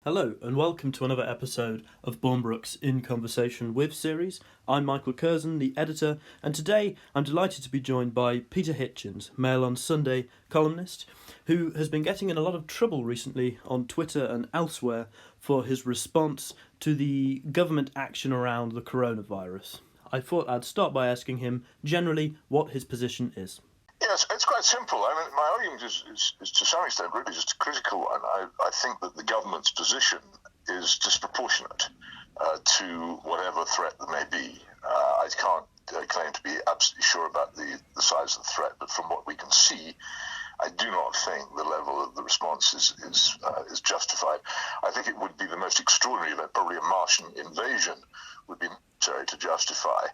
Hello, and welcome to another episode of Bournemouth's In Conversation With series. I'm Michael Curzon, the editor, and today I'm delighted to be joined by Peter Hitchens, Mail on Sunday columnist, who has been getting in a lot of trouble recently on Twitter and elsewhere for his response to the government action around the coronavirus. I thought I'd start by asking him generally what his position is. Yes, it's quite simple. I mean, my argument is to some extent really just a critical one. I think that the government's position is disproportionate to whatever threat there may be. I can't claim to be absolutely sure about the size of the threat, but from what we can see, I do not think the level of the response is justified. I think it would be the most extraordinary event, probably a Martian invasion would be necessary to justify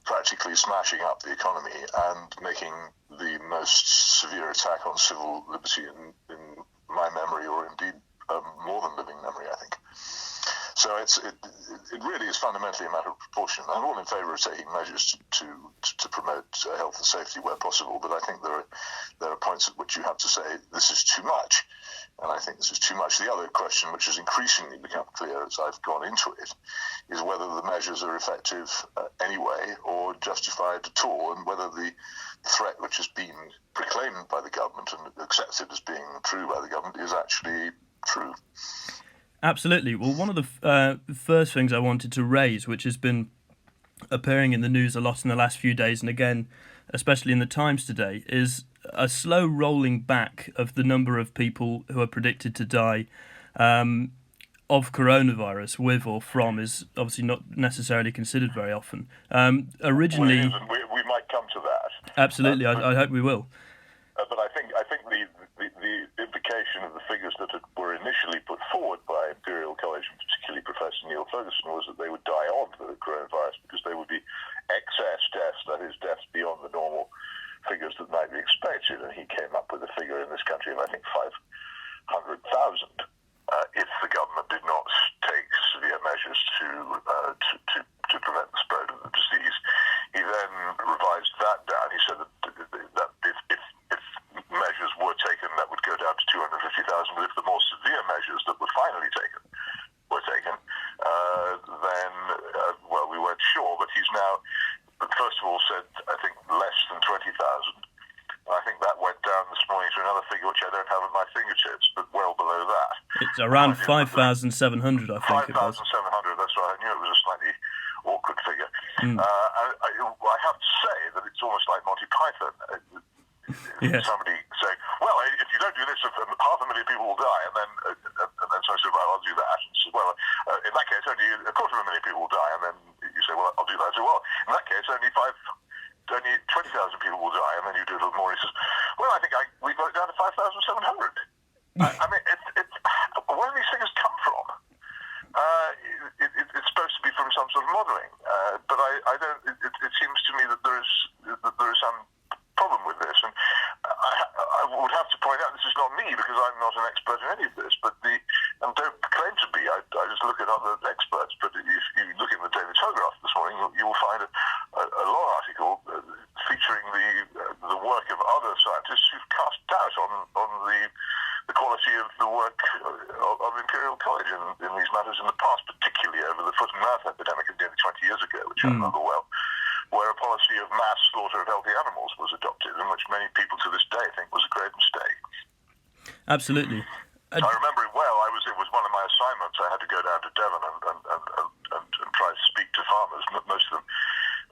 practically smashing up the economy and making the most severe attack on civil liberty in my memory, or indeed more than living memory, I think. So it really is fundamentally a matter of proportion. I'm all in favour of taking measures to promote health and safety where possible, but I think there are points at which you have to say this is too much, and I think this is too much. The other question, which has increasingly become clear as I've gone into it, is whether the measures are effective anyway or justified at all, and whether the threat which has been proclaimed by the government and accepted as being true by the government is actually true. Absolutely. Well, one of the first things I wanted to raise, which has been appearing in the news a lot in the last few days, and again, especially in the Times today, is a slow rolling back of the number of people who are predicted to die of coronavirus with or from is obviously not necessarily considered very often. Originally, we might come to that. Absolutely, I hope we will. But I think the implication of the figures that were initially put forward by Imperial College, and particularly Professor Neil Ferguson, was that they would die of the coronavirus because they would be excess deaths, that is, deaths beyond the normal figures that might be expected. And he came up with a figure in this country of, I think, 500,000 if the government did not take severe measures to prevent the spread of the disease. He then revised that down. He said that if measures were taken, that would go down to 250,000. But if the more severe measures that were finally taken were taken, then we weren't sure. But he's now, first of all, said I think less than 20,000. I think that went down this morning to another figure which I don't have at my fingertips, but well below that. It's around 5,700, I think. 5,700, that's right. I knew it was a slightly awkward figure. I have to say that it's almost like Monty Python. Yes. Somebody saying, well, if you don't do this, 500,000 people will die, and then so I said, well, I'll do that. And so, well, in that case, only 250,000 people will die, and then you say, well, I'll do that as well. In that case, only 20,000 people will die, and then you do a little more. He says, well, I think we got it down to 5,700. I mean, where do these figures come from? It's supposed to be from some sort of modelling, but I don't. It seems to me that there is some problem with this, and I would have to point out this is not me because I'm not an expert in any of this, and don't claim to be. I just look at other experts, but if you look in the Daily Telegraph this morning, you will find a long article featuring the work of other scientists who've cast doubt on the quality of the work of Imperial College in these matters in the past, particularly over the foot and mouth epidemic of nearly 20 years ago, which I remember well, where a policy of mass slaughter of healthy animals was adopted, and which many people to this day think was a grave mistake. Absolutely. I remember it well. It was one of my assignments. I had to go down to Devon and try to speak to farmers, most of them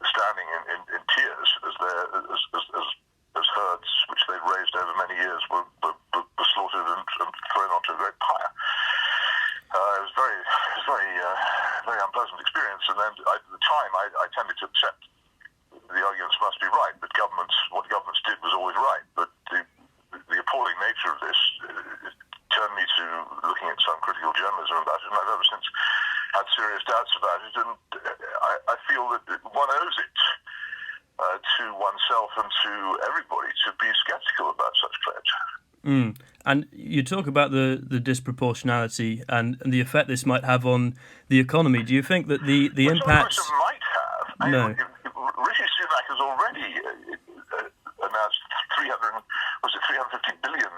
standing in tears as herds which they'd raised over many years were slaughtered and thrown onto a great pyre. It was very unpleasant experience. And then at the time, I tended to accept the arguments must be right, but what governments did was always right. But the appalling nature of this turned me to looking at some critical journalism about it, and I've ever since had serious doubts about it. And I feel that one owes it to oneself and to everybody to be sceptical about such claims. And you talk about the disproportionality and the effect this might have on the economy. Do you think that the impact might have? No. Rishi Sunak has already announced 350 billion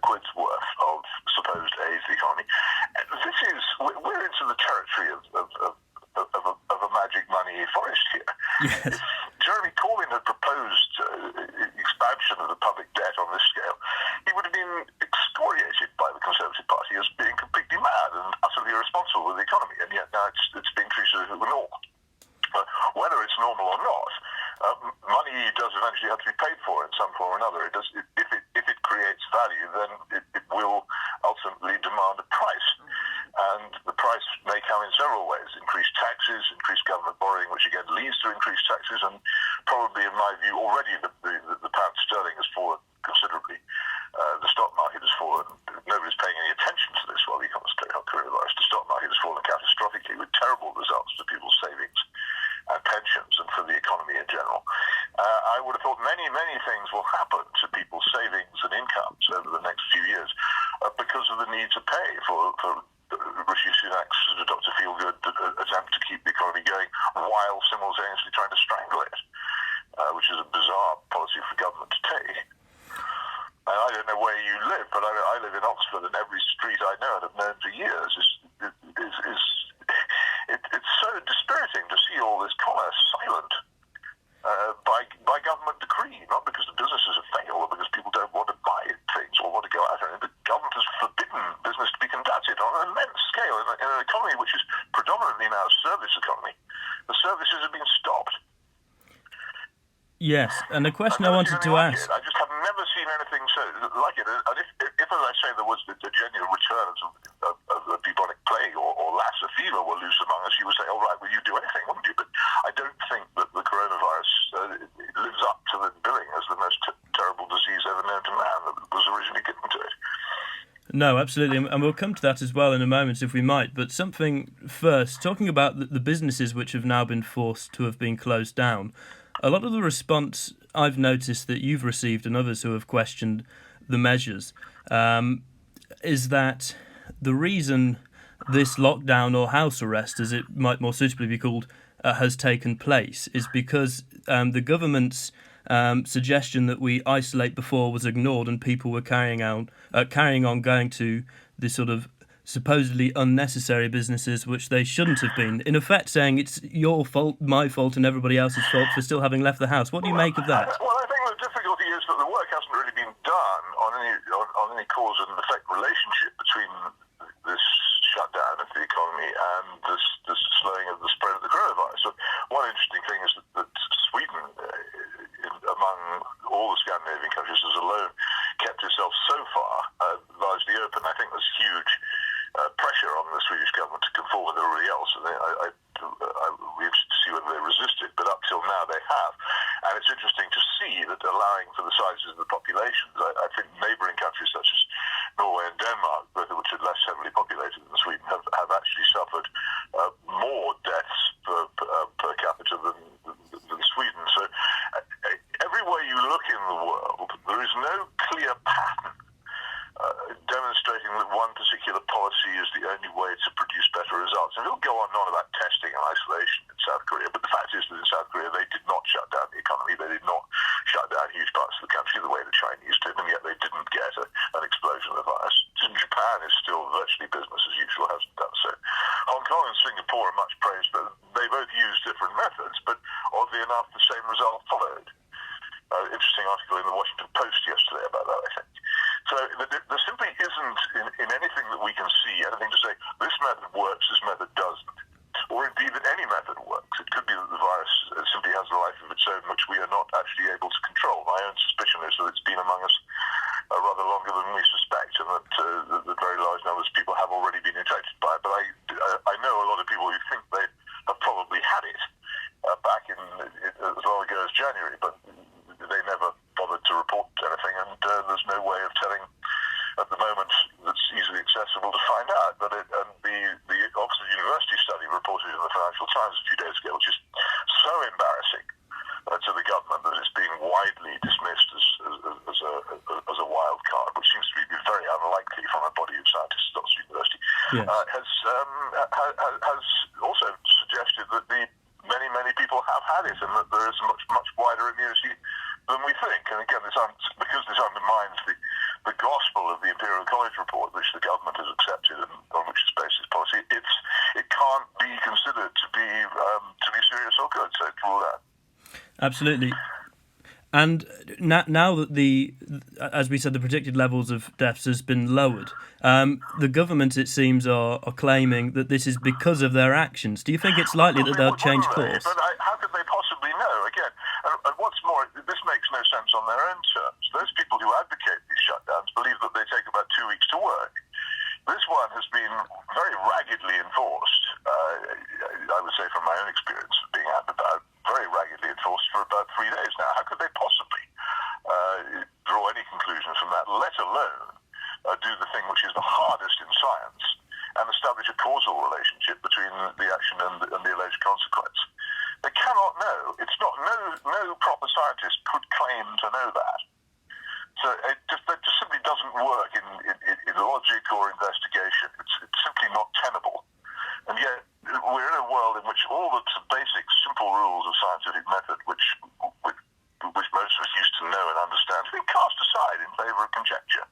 quid's worth of supposed aid to the economy. into the territory of a magic money forest here. Yes. If Jeremy Corbyn had proposed expansion of the public debt on this scale, he would have been excoriated by the Conservative Party as being completely mad and utterly irresponsible with the economy, and yet now it's being treated as normal. Whether it's normal or not, money does eventually have to be paid for in some form or another. If it creates value, then it will ultimately demand a price. And the price may come in several ways: increased taxes, increased government borrowing, which again leads to increased taxes, and probably, in my view, already the pound sterling has fallen considerably. The stock market has fallen. Nobody's paying any attention to this while the economist coronavirus. The stock market has fallen catastrophically with terrible results for people's savings and pensions and for the economy in general. I would have thought many things will happen to people's savings and incomes over the next few years because of the need to pay for Rishi Sunak's Dr. Feelgood attempt to keep the economy going while simultaneously trying to strangle it, which is a bizarre policy for government to take. I don't know where you live, but I live in Oxford, and every street I know and have known for years it's so dispiriting to see all this commerce silent by government decree, not because the businesses have failed or because people don't want to buy things or want to go out. The government has forbidden business to be conducted on an immense scale in an economy which is predominantly now a service economy. The services have been stopped. Yes, and the question I wanted to ask... I just have never seen anything so like it. And if as I say, there was the genuine return of the bubonic plague or Lassa fever were loose among us, you would say, all right, well, you'd do anything, wouldn't you? But I don't think that the coronavirus lives up to the billing as the most terrible disease ever known to man that was originally given to it. No, absolutely, and we'll come to that as well in a moment if we might, but something first, talking about the businesses which have now been forced to have been closed down. A lot of the response I've noticed that you've received and others who have questioned the measures is that the reason this lockdown or house arrest, as it might more suitably be called, has taken place is because the government's suggestion that we isolate before was ignored and people were carrying on going to the sort of supposedly unnecessary businesses which they shouldn't have been, in effect saying it's your fault, my fault and everybody else's fault for still having left the house. What do you make of that? Well, I think the difficulty is that the work hasn't really been done on any cause and effect relationship between this shutdown of the economy and the slowing of the spread of the coronavirus. So one interesting thing is that Sweden, among all the Scandinavian countries, has alone kept itself so far largely open. I think there's huge pressure on the Swedish government to conform with everybody else, and I'll be interested to see whether they resist it, but up till now they have. And it's interesting to see that allowing for the sizes of the populations, I think neighbouring countries such as Norway and Denmark, both of which are less heavily populated than Sweden, have actually suffered more deaths per capita than Sweden. So everywhere you look in the world, there is no clear pattern demonstrating that one particular policy is the only way to produce better results. And we'll go on and on about testing and isolation in South Korea, but the fact is that in South Korea they did not shut down the economy, they did not shut down huge parts of the country the way the Chinese did, and yet they didn't get an explosion of the virus. In Japan is still virtually business as usual, hasn't done so. Hong Kong and Singapore are much praised, but they both use different methods, but oddly enough the same result followed. Interesting article in the Washington Post yesterday about that, I think. So there simply isn't in anything that we can see anything to say this method works, this method doesn't, or indeed that any method works. It could be that the virus simply has a life of its own which we are not actually able to control. My own suspicion is that it's been among us rather longer than we suspect, and that very large numbers of people have already been infected by it. But I know a lot of people who think they have probably had it back in as long ago as January, but they never bothered to report anything, and there's no way of telling at the moment that's easily accessible to find out. But the Oxford University study reported in the Financial Times a few days ago, which is so embarrassing to the government that it's being widely dismissed as a wild card, which seems to be very unlikely from a body of scientists at Oxford University. Yes. Has also suggested that many people have had it, and that there is much wider immunity than we think. And again, because this undermines the gospel of the Imperial College report, which the government has accepted and on which it's based its policy, it's Absolutely. And now that as we said, the predicted levels of deaths has been lowered, the government, it seems, are claiming that this is because of their actions. Do you think it's likely that they'll change course? But how could they possibly know? Again, and what's more, this makes no sense on their own terms. Those people who advocate these shutdowns believe that they take about 2 weeks to work. This one has been very raggedly enforced. I would say, from my own experience of being out and about, very raggedly enforced for about 3 days now. How could they possibly draw any conclusions from that, let alone do the thing which is the hardest in science and establish a causal relationship between the action and the alleged consequence? They cannot know. It's not. No proper scientist could claim to know that. So that just simply doesn't work in logic or investigation. It's simply not tenable. And yet we're in a world in which all the basic, simple rules of scientific method, which most of us used to know and understand, have been cast aside in favour of conjecture.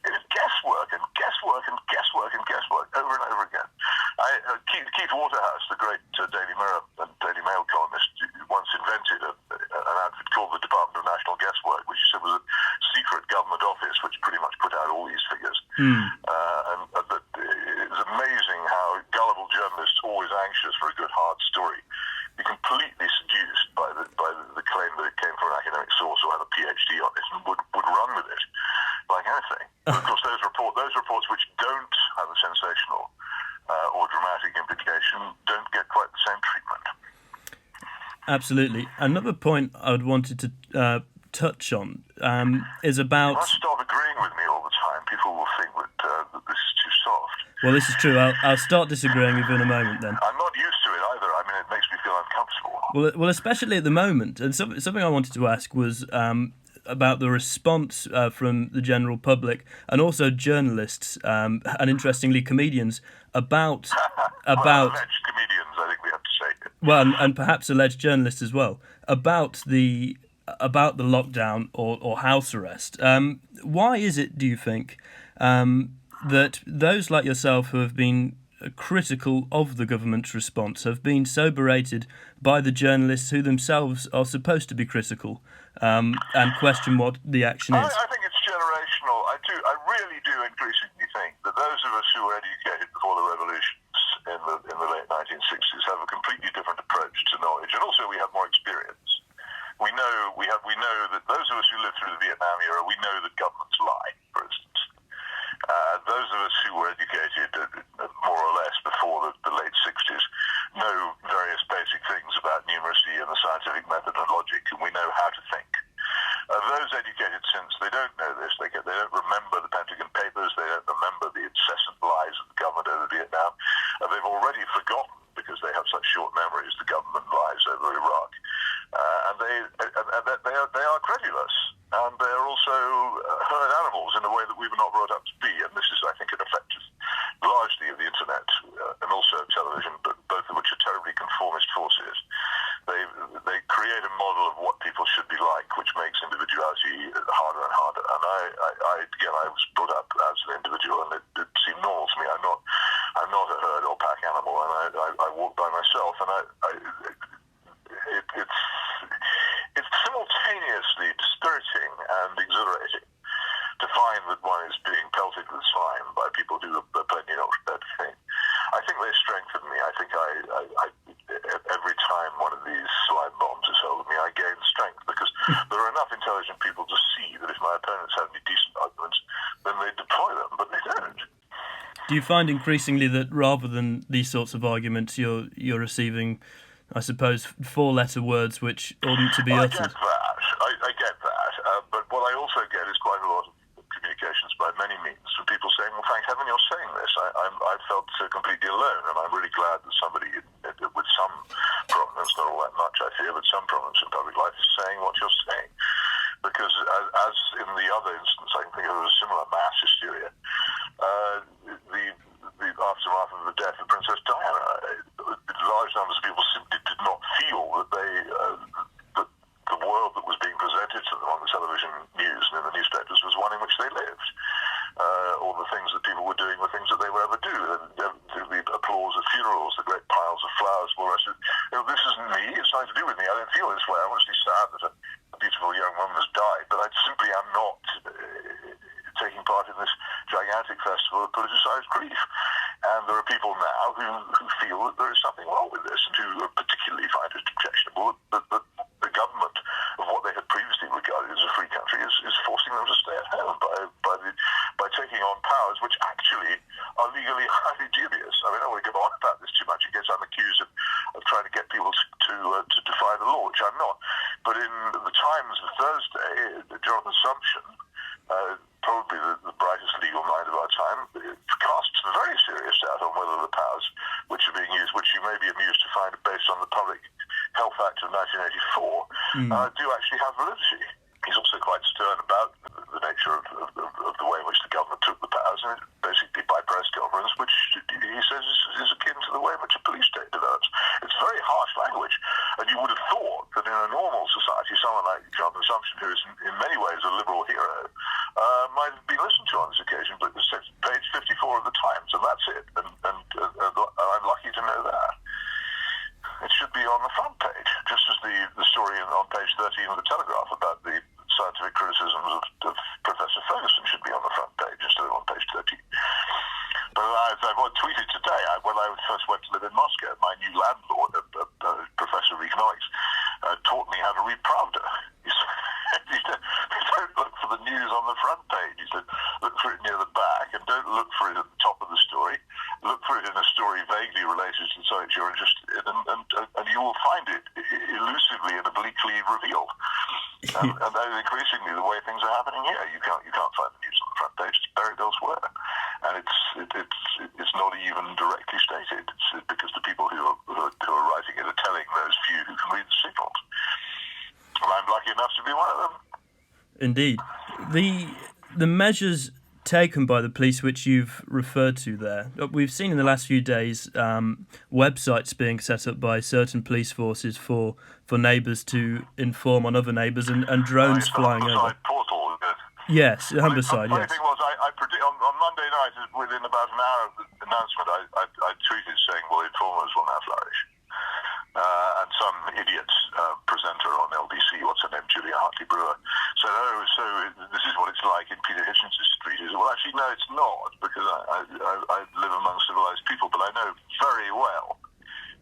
It is guesswork and guesswork and guesswork and guesswork over and over again. Keith Waterhouse, the great Daily Mirror and Daily Mail columnist, once invented an outfit called the Department of National Guesswork, which he said was a secret government office which pretty much put out all these figures. And it was amazing how gullible journalists, always anxious for a good hard story, be completely seduced by the claim that it came from an academic source or had a PhD on it, and would run with it like anything. But of course, those reports which don't have a sensational or dramatic implication don't get quite the same treatment. Absolutely. Another point I wanted to touch on is about... You must stop agreeing with me all the time. People will think that this is too soft. Well, this is true. I'll start disagreeing with you in a moment then. I'm not used to it either. I mean, it makes me feel uncomfortable. Well, especially at the moment. And something I wanted to ask was about the response from the general public and also journalists and, interestingly, comedians about alleged comedians, I think we have to say. Well, and perhaps alleged journalists as well, about the lockdown or house arrest. Why is it, do you think, that those like yourself who have been critical of the government's response have been so berated by the journalists who themselves are supposed to be critical and question what the action is? I think it's generational. I really do increasingly think that those of us who were educated before the revolutions in the late 1960s have a completely different approach to knowledge, and also we have more experience. We know that those of us who lived through the Vietnam era, we know that governments lie, for instance. Those of us who were educated more or less before the late 60s know various basic things about numeracy and the scientific method and logic, and we know how to think. Those educated since, they don't know this. They don't remember the Pentagon Papers. They don't remember the incessant lies of the government over Vietnam. They've already forgotten, because they have such short memories, the government lies over Iraq. And they are credulous, and they are also herd animals in a way that we were not brought up to be. And this is, I think, an effect largely of the internet and also television, but both of which are terribly conformist forces. They create a model of what people should be like, which makes individuality harder and harder. And I was brought up as an individual, and it seemed normal to me. I'm not a herd or pack animal, and I walk by myself, and it's simultaneously dispiriting and exhilarating to find that one is being pelted with slime by people who are plainly not prepared to think. I think they strengthen me. I think every time one of these slime bombs is hurled at me, I gain strength, because there are enough intelligent people to see that if my opponents have any decent arguments, then they deploy them, but they don't. Do you find increasingly that rather than these sorts of arguments, you're receiving, I suppose, four-letter words which oughtn't to be uttered? I get that. But what I also get is quite a lot of communications by many means from people saying, well, thank heaven you're saying this. I felt completely alone, and I'm really glad that somebody with some prominence, not all that much, I fear, but some prominence in public life is saying what you're saying. Because as in the other instance, I can think of a similar mass hysteria, the aftermath of the death of Princess Diana, large numbers of people simply did not feel that that the world that was being presented to them on the television news and in the newspapers was one in which they lived. All the things that people were doing were things that they would ever do. The applause at funerals, the great piles of flowers, all the rest of it. This isn't me, it's nothing to do with me, I don't feel this way, I'm actually exercise grief. And there are people now who feel that there is something wrong with this and who particularly find it objectionable that the government of what they had previously regarded as a free country is forcing them to stay at home by taking on powers which actually are legally highly dubious. I mean, I don't want to go on about this too much in case I'm accused of trying to get people to defy the law, which I'm not. But in the Times of Thursday, Jonathan Sumption, probably the brightest legal mind of our time, casts a very serious doubt on whether the powers which are being used, which you may be amused to find are based on the Public Health Act of 1984, do actually have validity. He's also quite stern about the nature of the way in which the government took the powers, and basically by press conference, which he says is akin to the way in which a police state develops. It's very harsh language, and you would have thought that in a normal society, someone like Jonathan Sumption, who is in many ways a liberal hero, might have been listened to on this occasion, but it's page 54 of the Times, and that's it, and I'm lucky to know that. It should be on the front page, just as the story on page 13 of the Telegraph about the scientific criticisms of Professor Ferguson should be on the front page instead of on page 13. But as I tweeted today, when I first went to live in Moscow, my new landlord, a professor of economics, taught me how to read Pravda. He said, don't look for the news on the front page. He said, look for it near the back, and don't look for it at the top of the story. Look for it in a story vaguely related to the subject you're interested in, and you will find it elusively and obliquely revealed. And that is increasingly the way things are happening here. You can't find the news on the front page. It's buried elsewhere, and it's not even directly stated. It's because the people who are writing it are telling those few who can read the signals. And I'm lucky enough to be one of them. Indeed, the measures taken by the police, which you've referred to there, we've seen in the last few days websites being set up by certain police forces for neighbours to inform on other neighbours, and drones flying over. Portal, yes, Humberside, yes. The funny yes. thing was, I predict on Monday night, within about an hour of the announcement, I tweeted saying, well, informers will now flourish. And some idiot presenter on LBC, what's her name, Julia Hartley-Brewer, said, so this is what it's like in Peter Hitchens' street. Well, actually, no, it's not, because I live among civilized people, but I know very well,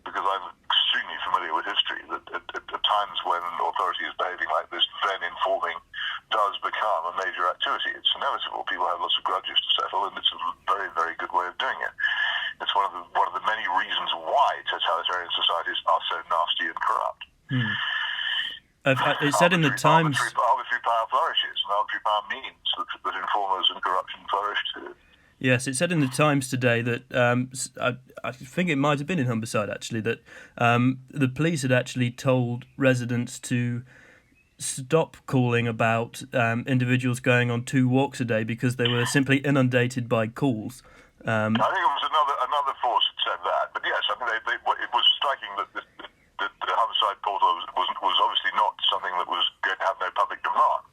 because I'm extremely familiar with history, that at times when authority is behaving like this, then informing does become a major activity. It's inevitable. People have lots of grudges to settle, and it's a very, very good way of doing it. It's one of the many reasons why totalitarian societies are so nasty and corrupt. It said in the Times... Arbitrary power flourishes, and arbitrary power means that informers and corruption flourish too. Yes, it said in the Times today that, I think it might have been in Humberside actually, that the police had actually told residents to stop calling about individuals going on 2 walks a day because they were simply inundated by calls. I think it was another force that said that, but yes, I mean, it was striking that the Humberside portal was obviously not something that was going to have no public demand.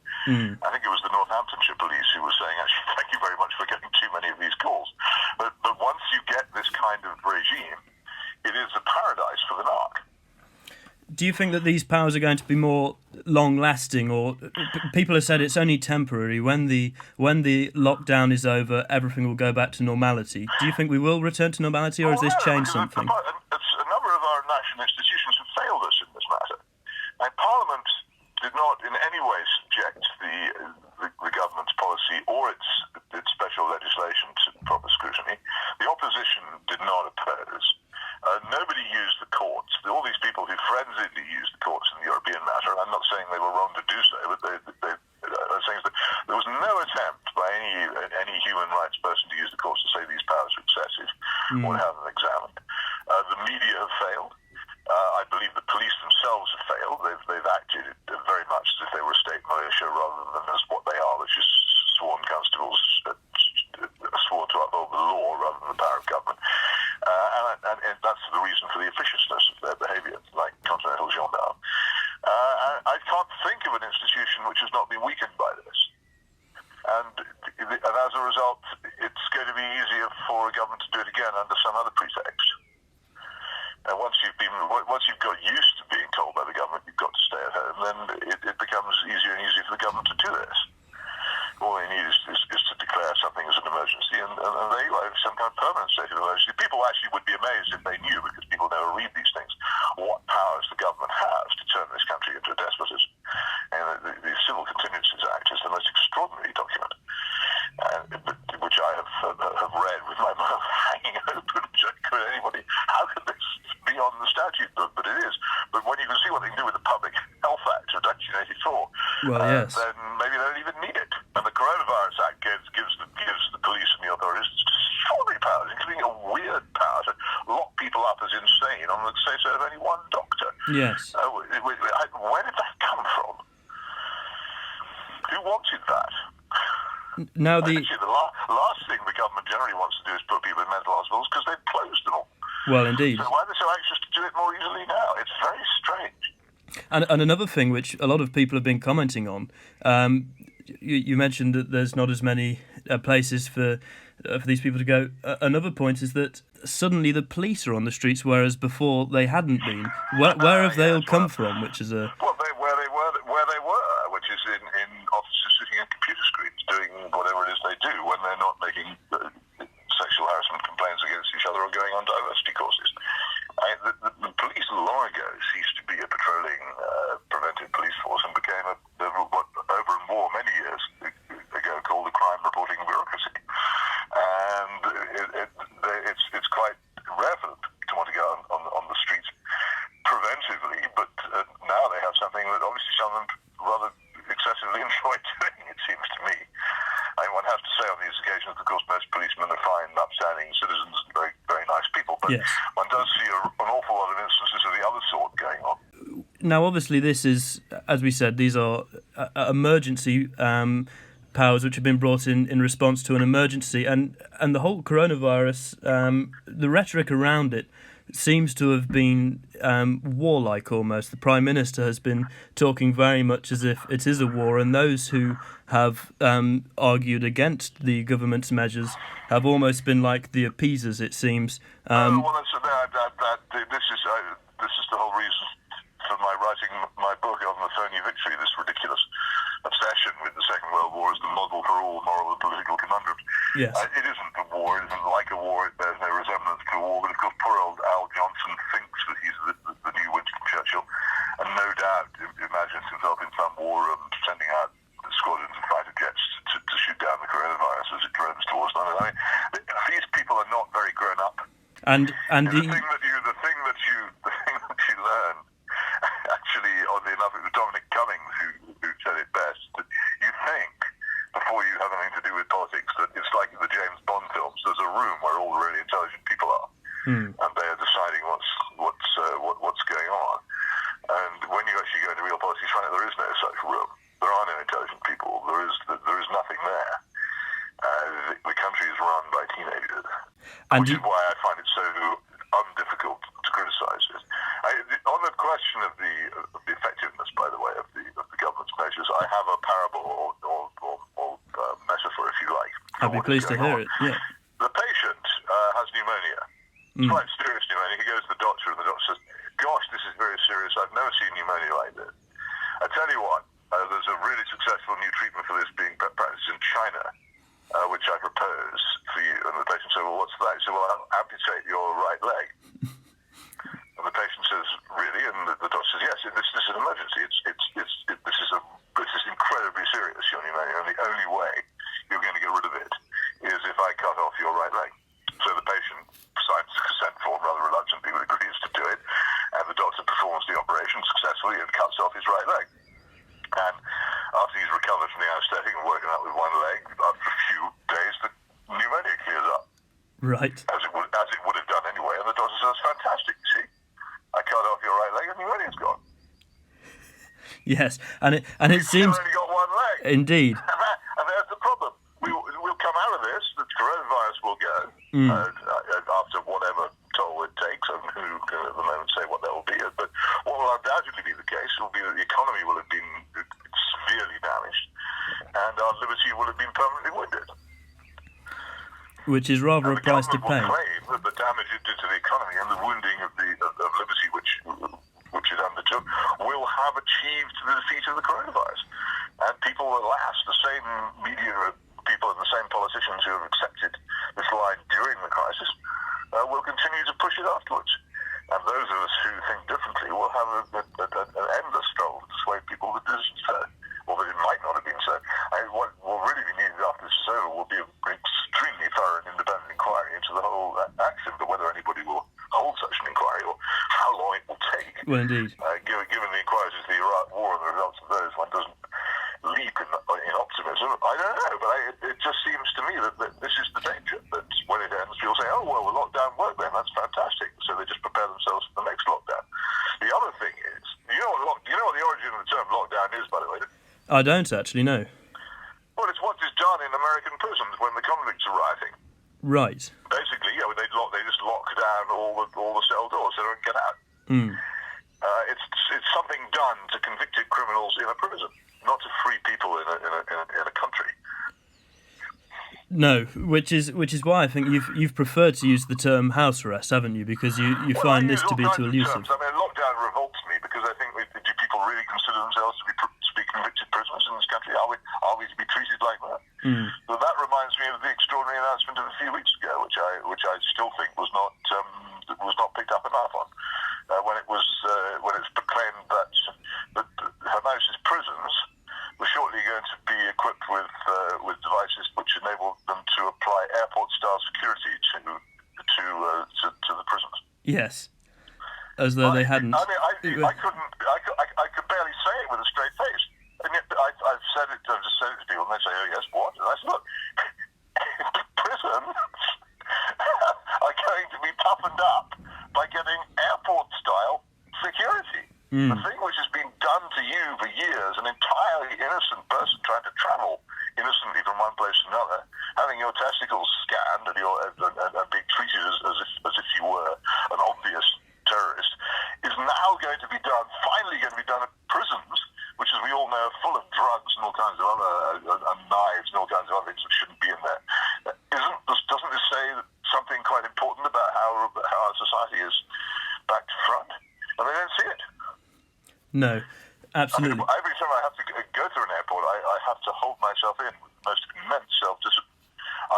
I think it was the Northamptonshire police who were saying, actually, thank you very much for getting too many of these calls. But once you get this kind of regime, it is a paradise for the narc. Do you think that these powers are going to be more long-lasting, or people have said it's only temporary? When the lockdown is over, everything will go back to normality. Do you think we will return to normality, or has this changed something? A number of our national institutions have failed us in this matter. Parliament did not in any way subject the government's policy or its special legislation to proper scrutiny. The opposition did not oppose. Nobody used the courts. All these people who forensically used the courts in the European matter, I'm not saying they were wrong to do so, but I'm saying that there was no attempt by any human rights person to use the courts to say these powers are excessive or have them examined. The media have failed. I believe the police themselves have failed. They've acted very much as if they were a state militia rather than as what they are, which is sworn constables sworn to uphold the law rather than the power of government. And that's the reason for the officiousness of their behaviour, like continental gendarmes. I can't think of an institution which has not been weakened by this. And as a result, it's going to be easier for a government to do it again under some other pretext. And once you've got used to being told by the government you've got to stay at home, then it becomes easier and easier for the government to do this. All they need is to declare something as an emergency, and there you are. some kind of permanent state of emergency. People actually would be amazed if they knew, because people never read these things, what powers the government has to turn this country into a despotism. And the Civil Contingencies Act is the most extraordinary document, which I have read with my mouth hanging open. Could anybody? How could this be on the statute book? But it is. But when you can see what they can do with the Public Health Act of 1984, well, yes, then maybe they don't even need it. And the Coronavirus Act gives the police and the authorities extraordinary powers, including a weird power to lock people up as insane on the say-so of only one doctor. yes. Where did that come from? Who wanted that? Now Actually, the last thing the government generally wants to do is put people in mental hospitals, because they've closed them all. Well, indeed. So why are they so anxious to do it more easily now? It's very strange. And another thing which a lot of people have been commenting on, you mentioned that there's not as many places for these people to go. Another point is that suddenly the police are on the streets, whereas before they hadn't been. Where have they all come from? Which is a where they were, which is in offices sitting at computer screens doing whatever it is they do when they're not making sexual harassment complaints against each other or going on diversity courses. The police long ago ceased to be a patrolling preventive police force and became what over and more many years ago called the crime reporting bureaucracy. And it's quite rare for them to want to go on the streets preventively, but now they have something that obviously some of them rather excessively enjoy doing, it seems to me. One has to say on these occasions, of course, most policemen are fine, upstanding citizens and very, very nice people, but yes. One does see an awful lot of instances of the other sort going on. Now, obviously, this is, as we said, these are emergency powers which have been brought in response to an emergency, and the whole coronavirus, the rhetoric around it seems to have been warlike almost. The Prime Minister has been talking very much as if it is a war, and those who have argued against the government's measures have almost been like the appeasers, it seems. This is the whole reason for my writing my book on the phony victory, this ridiculous obsession with the Second World War as the model for all moral and political conundrums. Yes. It isn't a war, it isn't like a war, it bears no resemblance to a war, but of course poor old Al Johnson thinks that he's the new Winston Churchill, and no doubt imagines himself in some war room sending out squadrons of fighter jets to shoot down the coronavirus as it drones towards London. I mean, these people are not very grown up. And the thing that you learn, actually, oddly enough, it was Dominic Cummings who said it best, that you think, before you have anything to do with politics, that it's like the James Bond films. There's a room where all the really intelligent people are, and they are deciding what's going on. And when you actually go into real politics, you find out there is no such room. There are no intelligent people. There is nothing there. The country is run by teenagers, which is why I find it so undifficult to criticise it. On the question of the effectiveness, by the way, of the government's measures, I have a parable or metaphor, if you like. I'd be pleased to hear it. Yeah. The patient has pneumonia. It's quite serious pneumonia. He goes to the doctor, and the doctor says, "Gosh, this is very serious. I've never seen pneumonia like this. I tell you what, there's a really successful new treatment for this being practiced in China, which I propose for you." And the patient said, "Well, what's that?" He said, "Well, I'll amputate your right leg." And the patient says, "Really?" And the doctor says, "Yes, this is an emergency. This is incredibly serious, your pneumonia, and the only way you're going to get rid of it is if I cut off your right leg." So the patient signs the consent form rather reluctantly, but agrees to do it, and the doctor performs the operation successfully and cuts off his right leg. And after he's recovered from the anaesthetic and woken up with one leg, after a few days, the pneumonia clears up. Right. As it would have done anyway. And the doctor says, "Fantastic, you see. I cut off your right leg and pneumonia's gone." Yes, and it seems... You've only got one leg. Indeed. And there's the problem. We'll come out of this. The coronavirus will go after whatever toll it takes, and who can at the moment say what that will be. But what will undoubtedly be the case will be that the economy will have been severely damaged, and our liberty will have been permanently wounded. Which is rather a price to pay. The government will claim that the damage it did to the economy and the wounding of liberty which it undertook will have achieved the defeat of the coronavirus. And people, alas, the same media people and the same politicians who have accepted this line during during the crisis, will continue to push it afterwards. And those of us who think differently will have an endless struggle to persuade people that this is so, or that it might not have been so. What will really be needed after this is over will be an extremely thorough and independent inquiry into the whole action, but whether anybody will hold such an inquiry or how long it will take. Well, indeed. Given the inquiries into the Iraq War and the results of those, one doesn't leap in optimism. I don't know, but it just seems to me that this is the danger. That when it ends, people say, "Oh well, the lockdown worked then. That's fantastic." So they just prepare themselves for the next lockdown. The other thing is, you know what the origin of the term lockdown is, by the way. I don't actually know. Well, it's what is done in American prisons when the convicts are rioting. Right. Basically, they just lock down all the cell doors so they don't get out. It's something done to convicted criminals in a prison, not to free people in a country. No, which is why I think you've preferred to use the term house arrest, haven't you? Because you find this to be too elusive. I mean, lockdown revolts me because I think do people really consider themselves to be convicted prisoners in this country? Are we to be treated like that? So that reminds me of the extraordinary announcement of a few weeks ago, which I still think was not picked up enough on when it's proclaimed that Hamas's prisons were shortly going to be equipped with devices which enable them to apply airport-style security to the prisons. Yes, as though they hadn't. I mean, I could barely say it with a straight face. And yet I've just said it to people, and they say, "Oh yes, what?" And I said, "Look, prisons are going to be toughened up by getting airport-style security." The thing which has been done to you for years, an entirely innocent person trying to travel innocently from one place to another, having your testicles scanned and being treated as if you were an obvious terrorist, is now going to be done, finally going to be done at prisons, which, as we all know, are full of drugs and all kinds of other knives and all kinds of other things that shouldn't be in there. Doesn't this say something quite important about how our society is back to front? And they don't see it. No, absolutely. I mean, every time I have to go through an airport, I have to hold myself in with the most immense self-discipline,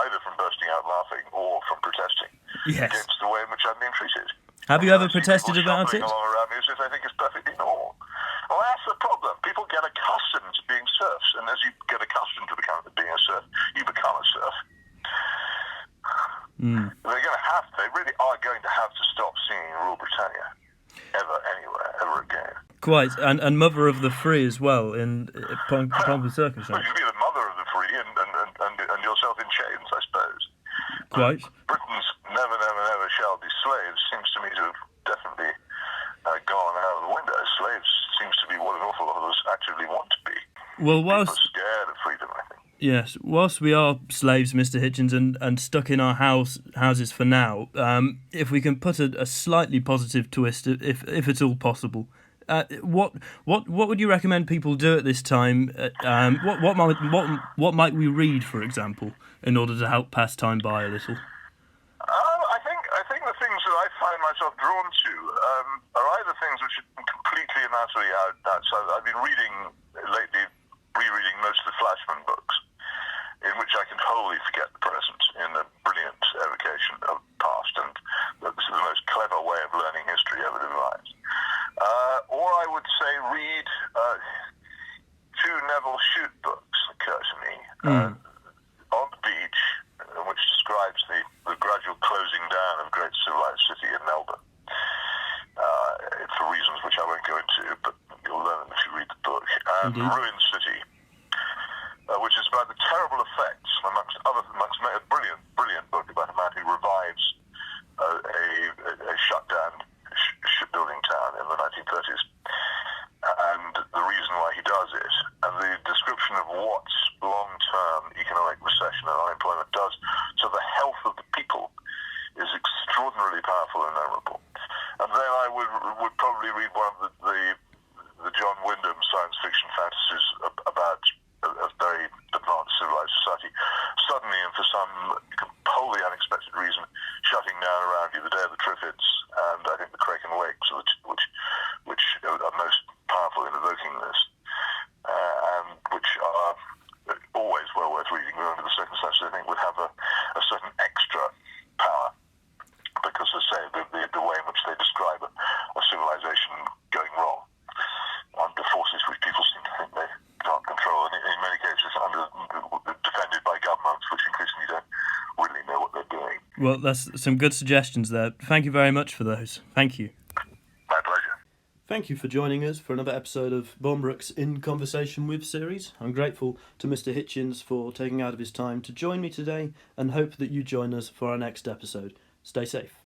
either from bursting out laughing or from protesting against the way in which I'm being treated. Have you ever protested about it? Along around me as if they think it's perfectly normal. Well, that's the problem. People get accustomed to being serfs, and as you get accustomed to being a serf, you become a serf. They really are going to have to stop singing Rule Britannia ever, anywhere, ever again. Quite, and mother of the free as well in Pomp circumstance. Well, you'd be the mother of the free and yourself in chains, I suppose. Quite. But Britain's never shall be slaves seems to me to have definitely gone out of the window. Slaves seems to be what an awful lot of us actively want to be. Well, People are scared of freedom, I think. Yes, whilst we are slaves, Mr. Hitchens, and stuck in our houses for now, if we can put a slightly positive twist, if it's all possible, what would you recommend people do at this time? What might we read, for example, in order to help pass time by a little? I think the things that I find myself drawn to are either things which are completely and utterly outside. I've been rereading most of the Flashman books, in which I can wholly forget the present in a brilliant evocation of the past, and this is the most clever way of learning history ever devised. Or I would say read two Neville Shute books, occur to me, On the Beach, which describes the gradual closing down of great civilized city in Melbourne, for reasons which I won't go into, but you'll learn them if you read the book, and Ruined City, which is about the terrible effects, amongst a brilliant book about a man who revives a shut-down shipbuilding town in the 1930s, and the reason why he does it, and the description of what long-term economic recession and unemployment does to the health of the people is extraordinarily powerful and memorable. And then I would probably read one of the John Wyndham science fiction fantasies about a very advanced civilized society suddenly and for some wholly unexpected reason shutting down around you. The Day of the Triffids and I think the Kraken Lakes, which are most powerful in evoking this, and which are always well worth reading, but under the circumstances I think would have a certain extra power Well, that's some good suggestions there. Thank you very much for those. Thank you. My pleasure. Thank you for joining us for another episode of Bombrook's In Conversation With series. I'm grateful to Mr. Hitchens for taking out of his time to join me today and hope that you join us for our next episode. Stay safe.